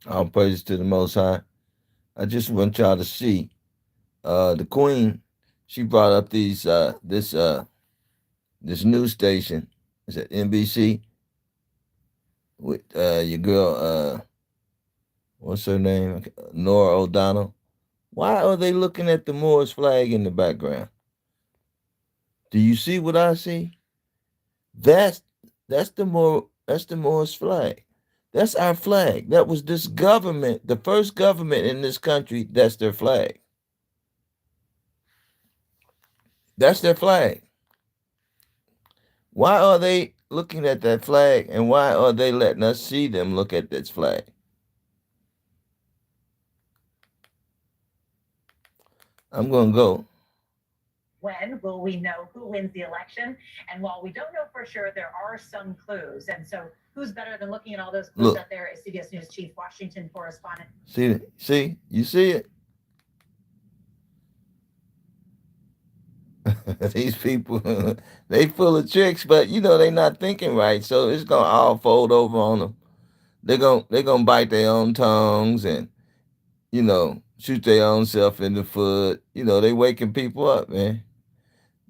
All praise to the Most High. I just want y'all to see the Queen. She brought up this news station. Is it NBC with your girl? What's her name? Nora O'Donnell. Why are they looking at the Moors flag in the background? Do you see what I see? That's that's the Moors flag. That's our flag. That was this government, the first government in this country. That's their flag. That's their flag. Why are they looking at that flag, and why are they letting us see them look at this flag? I'm gonna go. When will we know who wins the election? And while we don't know for sure, there are some clues. And so, who's better than looking at all those clues Look, out there is CBS News Chief Washington correspondent. you see it. These people, they full of tricks, but they not thinking right, so it's gonna all fold over on them. They gonna bite their own tongues and shoot their own self in the foot. They waking people up, man.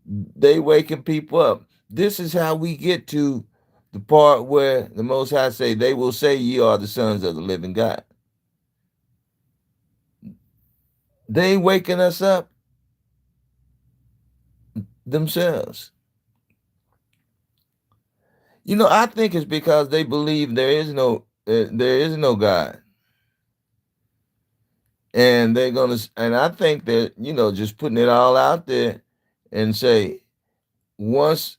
They waking people up. This is how we get to the part where the Most High say, "They will say, ye are the sons of the living God." They waking us up themselves. I think it's because they believe there is no God, and they're gonna. And I think that just putting it all out there and say once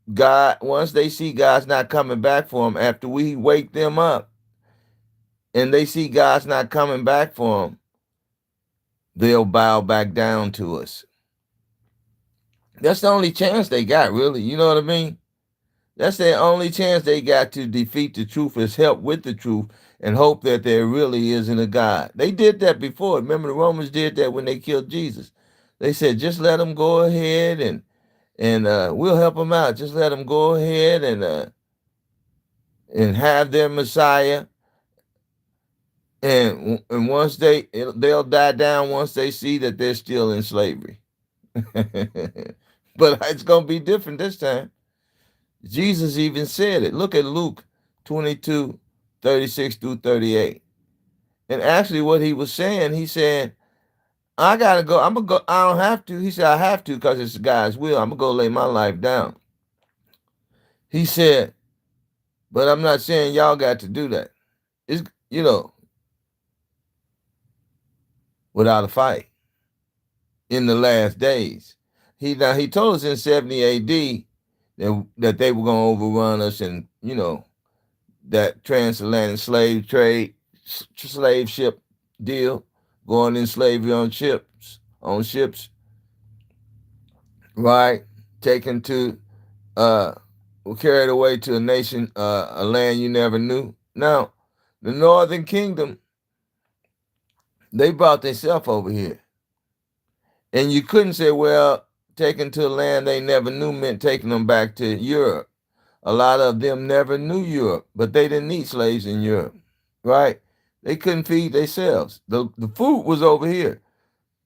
once they see God's not coming back for them after we wake them up, and they see God's not coming back for them, they'll bow back down to us. That's the only chance they got, really. You know what I mean? That's their only chance they got to defeat the truth is help with the truth and hope that there really isn't a God. They did that before. Remember, the Romans did that when they killed Jesus. They said, just let them go ahead and we'll help them out. Just let them go ahead and have their Messiah. And once they'll die down once they see that they're still in slavery. But it's gonna be different this time. Jesus even said it. Look at Luke 22:36 through 38. And actually what he was saying, he said, I gotta go. I'm gonna go. I don't have to. He said, I have to because it's God's will. I'm gonna go lay my life down. He said, but I'm not saying y'all got to do that. It's without a fight in the last days. He told us in 70 AD that they were gonna overrun us and that transatlantic slave ship deal, going in slavery on ships, right? Taken to were carried away to a nation, a land you never knew. Now, the Northern Kingdom, they brought themselves over here. And you couldn't say, well, taken to a land they never knew meant taking them back to Europe. A lot of them never knew Europe, but they didn't need slaves in Europe, right? They couldn't feed themselves. The food was over here.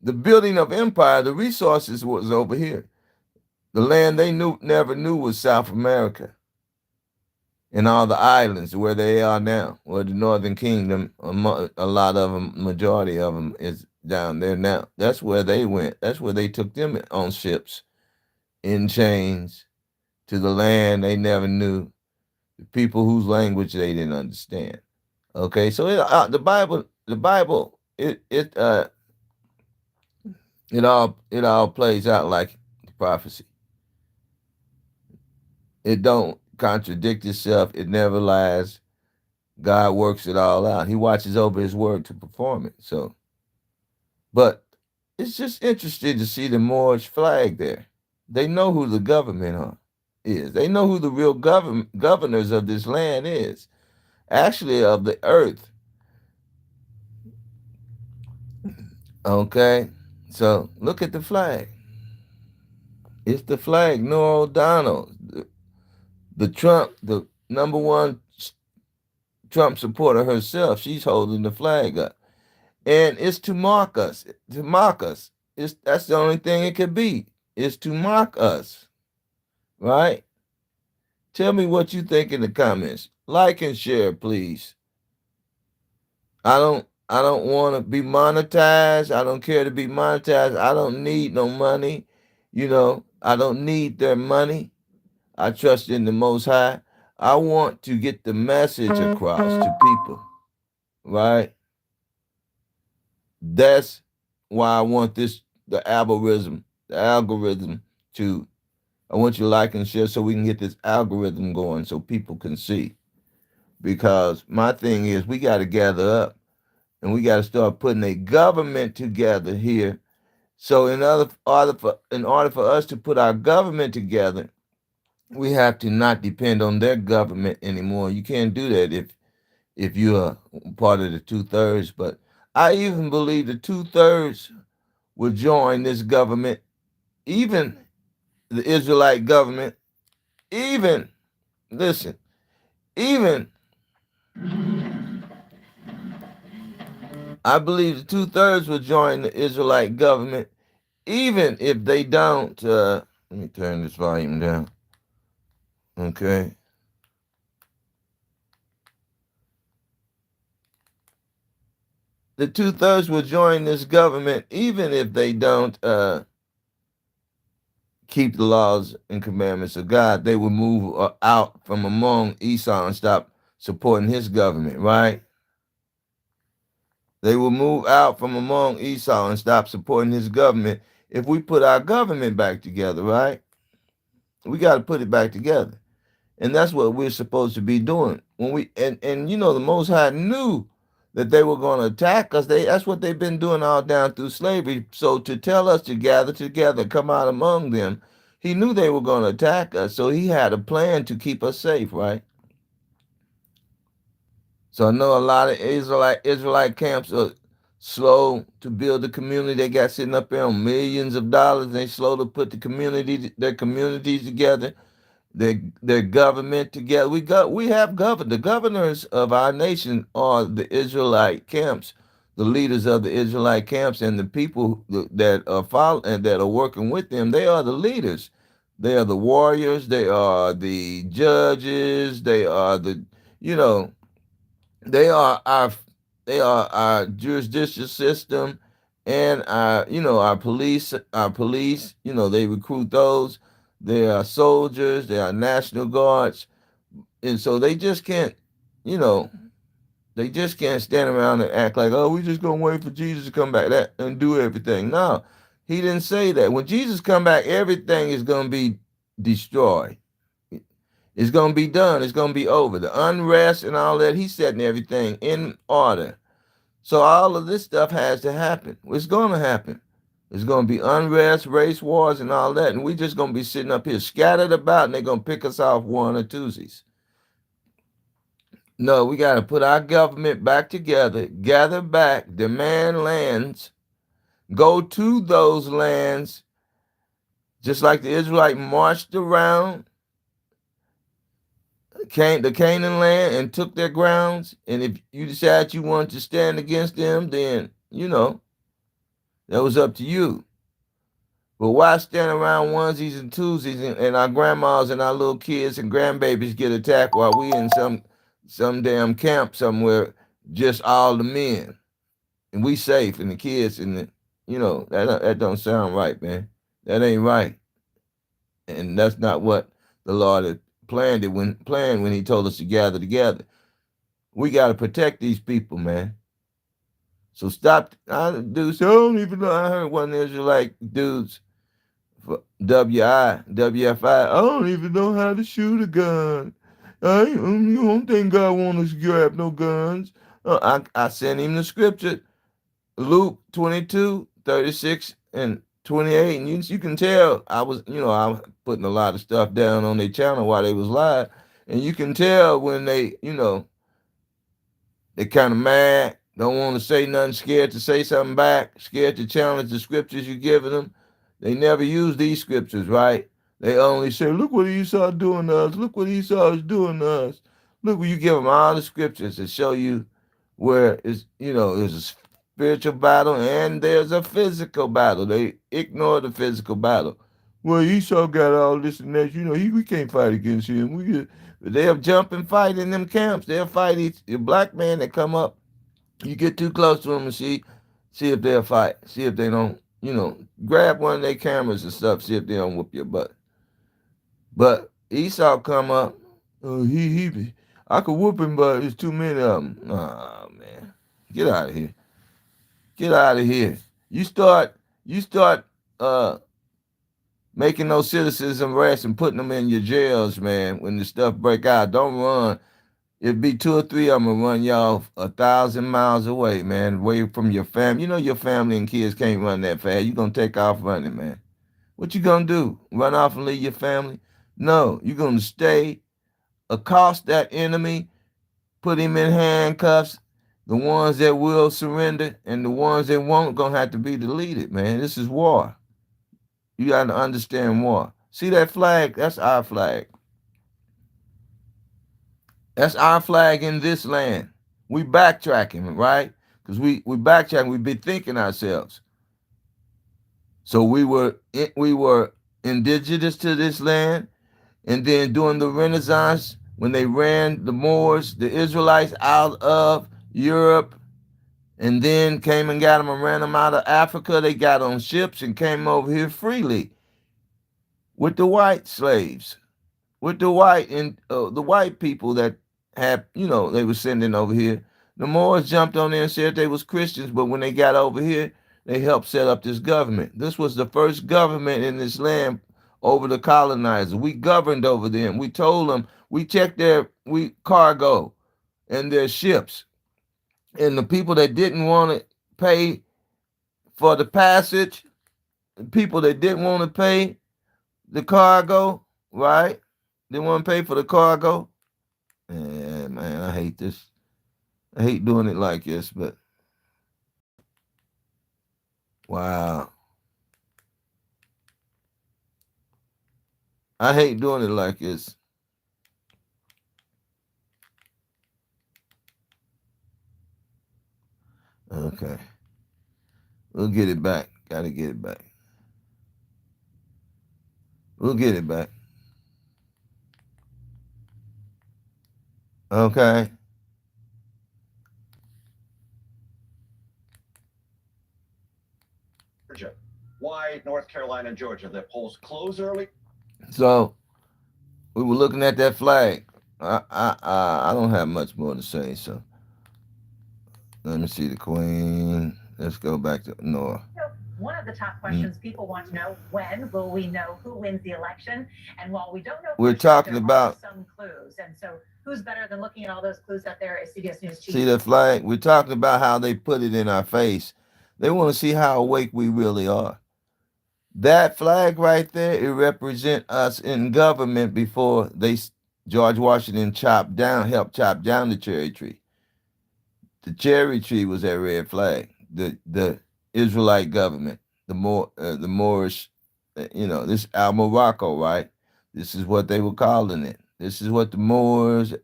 The building of empire, the resources was over here. The land they never knew was South America and all the islands where they are now, where the Northern Kingdom, a lot of them, majority of them is down there now. That's where they went. That's where they took them on ships in chains to the land they never knew, the people whose language they didn't understand. Okay, so the Bible, it all plays out like the prophecy. It don't contradict itself. It never lies. God works it all out. He watches over His word to perform it. So, but it's just interesting to see the Moorish flag there. They know who the government is. They know who the real governors of this land is. Actually, of the earth. Okay, so look at the flag. It's the flag, Noah O'Donnell, the Trump, the number one Trump supporter herself. She's holding the flag up. And it's to mock us. To mock us. That's the only thing it could be. Is to mock us. Right? Tell me what you think in the comments. Like and share, please. I don't want to be monetized. I don't care to be monetized. I don't need no money. I don't need their money. I trust in the Most High. I want to get the message across to people, right? That's why I want the algorithm to, I want you to like and share so we can get this algorithm going so people can see. Because my thing is, we got to gather up and we got to start putting a government together here. So in order for us to put our government together, we have to not depend on their government anymore. You can't do that if you're part of the 2/3. But I even believe the 2/3 will join this government, even the Israelite government, even listen, even I believe the 2/3 will join the Israelite government, even if they don't. Let me turn this volume down. Okay. The 2/3 will join this government, even if they don't keep the laws and commandments of God. They will move out from among Esau and stop supporting his government, right? They will move out from among Esau and stop supporting his government if we put our government back together, right? We got to put it back together. And that's what we're supposed to be doing. The Most High knew that they were going to attack us. That's what they've been doing all down through slavery. So to tell us to gather together, come out among them, he knew they were going to attack us. So he had a plan to keep us safe, right? So I know a lot of Israelite camps are slow to build the community. They got sitting up there on millions of dollars. They slow to put their communities together, their government together. The governors of our nation are the Israelite camps, the leaders of the Israelite camps, and the people that are following and that are working with them. They are the leaders. They are the warriors. They are the judges. You know, they are our they are our jurisdiction system and our police, they recruit those. They are soldiers, they are national guards. And so you know, they just can't stand around and act like, oh, we just gonna wait for Jesus to come back that and do everything. No, he didn't say that. When Jesus come back, everything is gonna be destroyed. It's going to be done. It's going to be over. The unrest and all that, he's setting everything in order. So all of this stuff has to happen. It's going to happen. There's going to be unrest, race wars, and all that. And we just going to be sitting up here scattered about, and they're going to pick us off one or twosies. No, we got to put our government back together, gather back, demand lands, go to those lands, just like the Israelites marched around the Canaan land and took their grounds. And if you decide you want to stand against them, then, that was up to you. But why stand around onesies and twosies and our grandmas and our little kids and grandbabies get attacked while we in some damn camp somewhere, just all the men, and we safe and the kids that don't sound right, man. That ain't right, and that's not what the Lord had planned when He told us to gather together. We got to protect these people, man. So stop. Dudes, I don't even know. I heard one Israelite dudes for WFI. I don't even know how to shoot a gun. You don't think God want us to grab no guns? I sent him the scripture, Luke 22:36 and 28, and you can tell I was putting a lot of stuff down on their channel while they was live, and you can tell when they kind of mad, don't want to say nothing, scared to say something back, scared to challenge the scriptures you're giving them. They never use these scriptures, right? They only say, look what Esau doing to us. Look what Esau is doing to us. Look, when you give them all the scriptures to show you where it's, there's a spiritual battle and there's a physical battle. They ignore the physical battle. Well, Esau got all this and that. We can't fight against him. They'll jump and fight in them camps. They'll fight a black man that come up. You get too close to them and see if they'll fight. See if they don't, grab one of their cameras and stuff. See if they don't whoop your butt. But Esau come up. Oh, I could whoop him, but there's too many of them. Oh man, get out of here. Get out of here. You start uh making those citizens arrest and putting them in your jails, man. When the stuff break out, don't run. It'd be two or three of them will run y'all 1,000 miles away, man, away from your family. You know your family and kids can't run that fast. You gonna take off running, man. What you gonna do? Run off and leave your family? No, you're gonna stay, accost that enemy, put him in handcuffs. The ones that will surrender and the ones that won't gonna have to be deleted, man. This is war. You got to understand war. See that flag? That's our flag. That's our flag in this land. We backtracking, right? Because we backtracking. We be thinking ourselves. So we were indigenous to this land, and then during the Renaissance, when they ran the Moors, the Israelites out of Europe, and then came and got them and ran them out of Africa, they got on ships and came over here freely with the white slaves, with the white people that had, they were sending over here. The Moors jumped on there and said they was Christians, but when they got over here, they helped set up this government. This was the first government in this land over the colonizers. We governed over them. We told them, we checked their cargo and their ships. And the people that didn't want to pay for the passage, the people that didn't want to pay the cargo, right? They want to pay for the cargo. Yeah, man, I hate this. I hate doing it like this, but wow. I hate doing it like this. Okay. We'll get it back. Gotta get it back. We'll get it back. Okay. Georgia. Why North Carolina and Georgia? The polls close early. So we were looking at that flag. I don't have much more to say, so let me see the Queen. Let's go back to Nora. One of the top questions people want to know: when will we know who wins the election? And while we don't know, we're talking about some clues. And so, who's better than looking at all those clues out there? Is CBS News chief. See the flag? We're talking about how they put it in our face. They want to see how awake we really are. That flag right there, it represents us in government before George Washington helped chop down the cherry tree. The cherry tree was that red flag. The Israelite government, the Moorish, this Al Morocco, right? This is what they were calling it. This is what the Moors,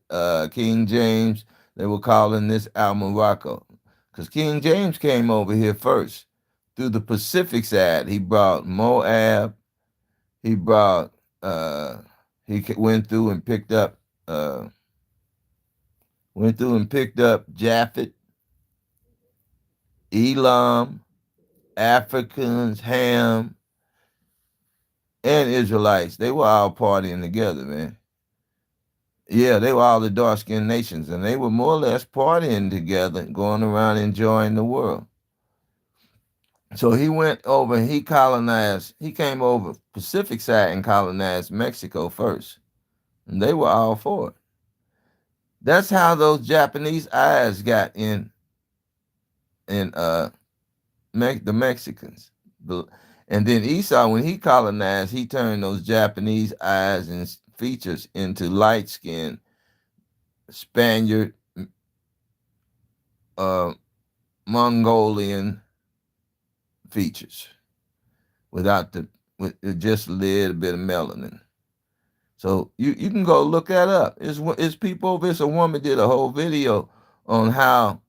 King James, they were calling this Al Morocco. Because King James came over here first through the Pacific side. He brought Moab. He brought, he went through and picked up, Japhet, Elam, Africans, Ham, and Israelites. They were all partying together, man. Yeah, they were all the dark-skinned nations, and they were more or less partying together, going around enjoying the world. So he went over and he came over Pacific side and colonized Mexico first. And they were all for it. That's how those Japanese eyes got in the Mexicans. And then Esau, when he colonized, he turned those Japanese eyes and features into light-skinned Spaniard, Mongolian features with just a little bit of melanin. So you can go look that up. It's people over. It's a woman did a whole video on how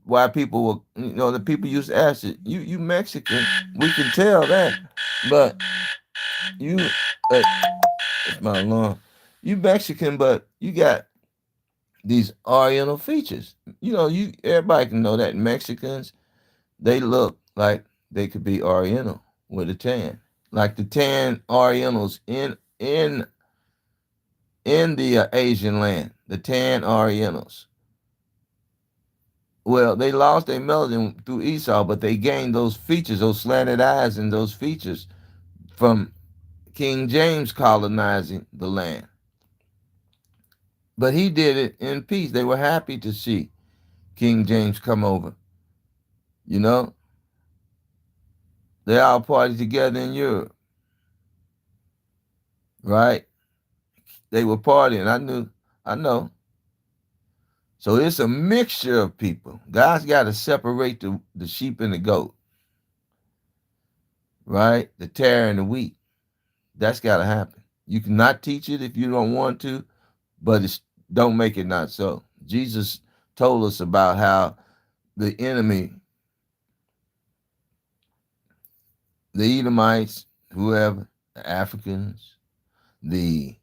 why people were, the people used to ask it, you Mexican, we can tell that, but you, it's my alarm, you Mexican, but you got these Oriental features. You everybody can know that Mexicans, they look like they could be Oriental with a tan, like the tan Orientals in the Asian land, the tan Orientals. Well, they lost their melanin through Esau, but they gained those features, those slanted eyes, and those features from King James colonizing the land. But he did it in peace. They were happy to see King James come over. You know, they all partied together in Europe, right? They were partying. I know. So it's a mixture of people. God's got to separate the sheep and the goat, right? The tare and the wheat. That's got to happen. You cannot teach it if you don't want to, but don't make it not so. Jesus told us about how the enemy, the Edomites, whoever, the Africans, the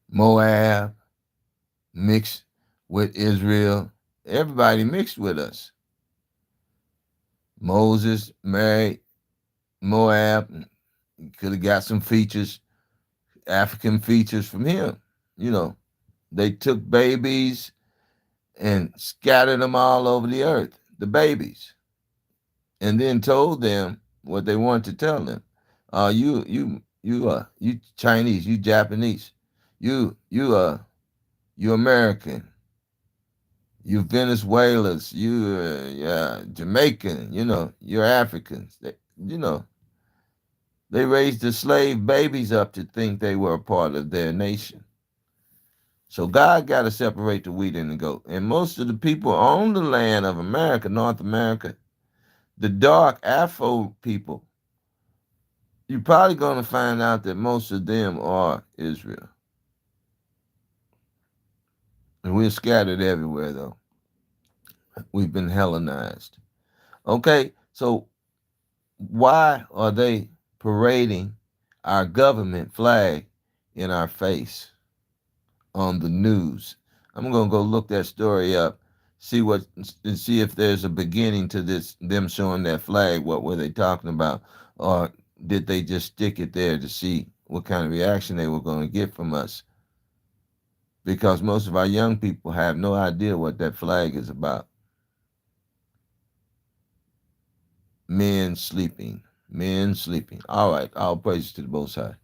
Moab mixed with Israel. Everybody mixed with us. Moses married Moab. Could have got some features, African features from him. You know, they took babies and scattered them all over the earth, the babies, and then told them what they wanted to tell them. You Chinese, you Japanese, you American, you Venezuelans, you Jamaican, you're Africans. They raised the slave babies up to think they were a part of their nation. So God got to separate the wheat and the goat. And most of the people on the land of America, North America, the dark Afro people, you're probably going to find out that most of them are Israel. And we're scattered everywhere, though. We've been Hellenized. Okay, so why are they parading our government flag in our face on the news? I'm going to go look that story up, see if there's a beginning to this, them showing that flag. What were they talking about? Or did they just stick it there to see what kind of reaction they were going to get from us? Because most of our young people have no idea what that flag is about. Men sleeping. Men sleeping. All right. All praise to the Most High.